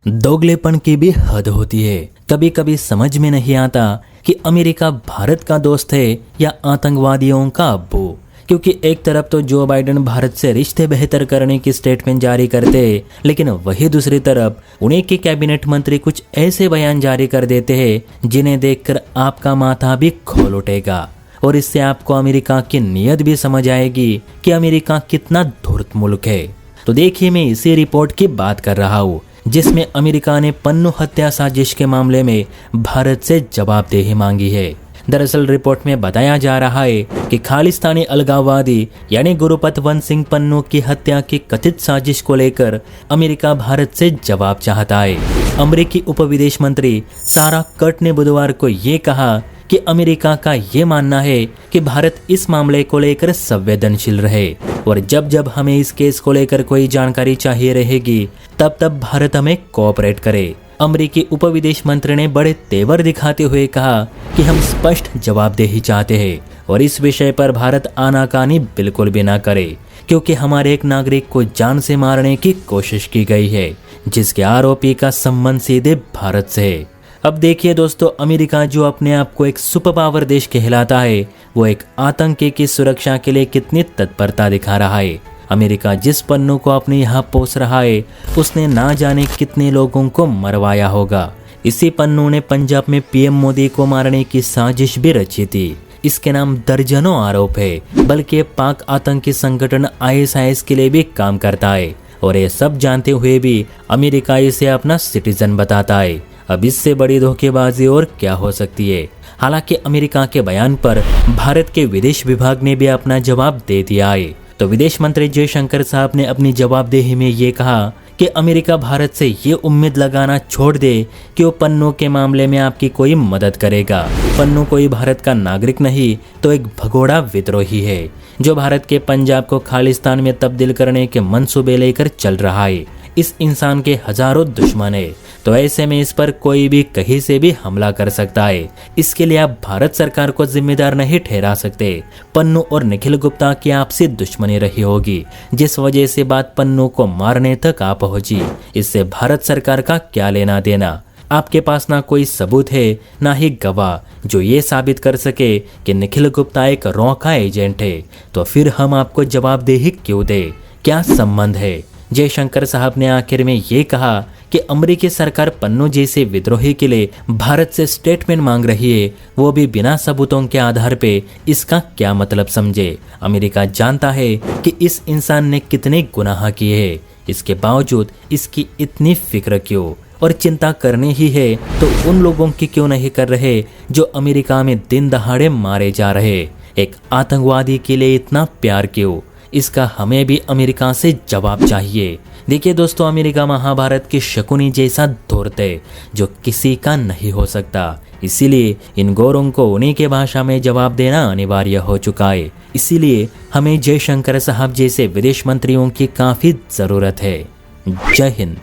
दोगलेपन की भी हद होती है। कभी कभी समझ में नहीं आता कि अमेरिका भारत का दोस्त है या आतंकवादियों का अब्बू। क्योंकि एक तरफ तो जो बाइडेन भारत से रिश्ते बेहतर करने की स्टेटमेंट जारी करते, लेकिन वही दूसरी तरफ उन्हीं के कैबिनेट मंत्री कुछ ऐसे बयान जारी कर देते हैं जिन्हें देखकर आपका माथा भी खोल उठेगा। और इससे आपको अमेरिका की नीयत भी समझ आएगी कि अमेरिका कितना धूर्त मुल्क है। तो देखिए, मैं इसी रिपोर्ट की बात कर रहा हूँ जिसमें अमेरिका ने पन्नू हत्या साजिश के मामले में भारत से जवाबदेही मांगी है। दरअसल रिपोर्ट में बताया जा रहा है कि खालिस्तानी अलगाववादी यानी गुरुपतवंत सिंह पन्नू की हत्या की कथित साजिश को लेकर अमेरिका भारत से जवाब चाहता है। अमेरिकी उप विदेश मंत्री सारा कर्ट ने बुधवार को ये कहा कि अमेरिका का ये मानना है कि भारत इस मामले को लेकर संवेदनशील रहे और जब जब हमें इस केस को लेकर कोई जानकारी चाहिए रहेगी तब तब भारत हमें कोऑपरेट करे। अमेरिकी उप विदेश मंत्री ने बड़े तेवर दिखाते हुए कहा कि हम स्पष्ट जवाबदेही चाहते हैं और इस विषय पर भारत आनाकानी बिल्कुल भी ना करे, क्योंकि हमारे एक नागरिक को जान से मारने की कोशिश की गई है जिसके आरोपी का संबंध सीधे भारत से है। अब देखिए दोस्तों, अमेरिका जो अपने आप को एक सुपर पावर देश कहलाता है, वो एक आतंकी की सुरक्षा के लिए कितनी तत्परता दिखा रहा है। अमेरिका जिस पन्नू को अपने यहाँ पोस रहा है उसने ना जाने कितने लोगों को मरवाया होगा। इसी पन्नू ने पंजाब में पीएम मोदी को मारने की साजिश भी रची थी। इसके नाम दर्जनों आरोप है, बल्कि पाक आतंकी संगठन ISIS के लिए भी काम करता है और ये सब जानते हुए भी अमेरिका इसे अपना सिटीजन बताता है। अब इससे बड़ी धोखेबाजी और क्या हो सकती है। हालांकि अमेरिका के बयान पर भारत के विदेश विभाग ने भी अपना जवाब दे दिया है। तो विदेश मंत्री जयशंकर साहब ने अपनी जवाबदेही में ये कहा कि अमेरिका भारत से ये उम्मीद लगाना छोड़ दे कि वो पन्नू के मामले में आपकी कोई मदद करेगा। पन्नू कोई भारत का नागरिक नहीं तो एक भगोड़ा विद्रोही है जो भारत के पंजाब को खालिस्तान में तब्दील करने के मंसूबे लेकर चल रहा है। इस इंसान के हजारों दुश्मन है, तो ऐसे में इस पर कोई भी कहीं से भी हमला कर सकता है। इसके लिए आप भारत सरकार को जिम्मेदार नहीं ठहरा सकते। पन्नू और निखिल गुप्ता की आपसी दुश्मनी रही होगी जिस वजह से बात पन्नू को मारने तक आ पहुंची। इससे भारत सरकार का क्या लेना देना। आपके पास ना कोई सबूत है ना ही गवाह जो ये साबित कर सके कि निखिल गुप्ता एक रॉ का एजेंट है, तो फिर हम आपको जवाबदेही क्यों दे? क्या संबंध है? जयशंकर साहब ने आखिर में ये कहा कि अमेरिकी सरकार पन्नू जैसे विद्रोही के लिए भारत से स्टेटमेंट मांग रही है, वो भी बिना सबूतों के आधार पे। इसका क्या मतलब समझे? अमेरिका जानता है कि इस इंसान ने कितने गुनाह किए हैं, इसके बावजूद इसकी इतनी फिक्र क्यों? और चिंता करनी ही है तो उन लोगों की क्यों नहीं कर रहे जो अमेरिका में दिन दहाड़े मारे जा रहे? एक आतंकवादी के लिए इतना प्यार क्यों? इसका हमें भी अमेरिका से जवाब चाहिए। देखिए दोस्तों, अमेरिका महाभारत की शकुनी जैसा धूर्त है जो किसी का नहीं हो सकता। इसीलिए इन गोरों को उन्हीं के भाषा में जवाब देना अनिवार्य हो चुका है। इसीलिए हमें जयशंकर साहब जैसे विदेश मंत्रियों की काफी जरूरत है। जय हिंद।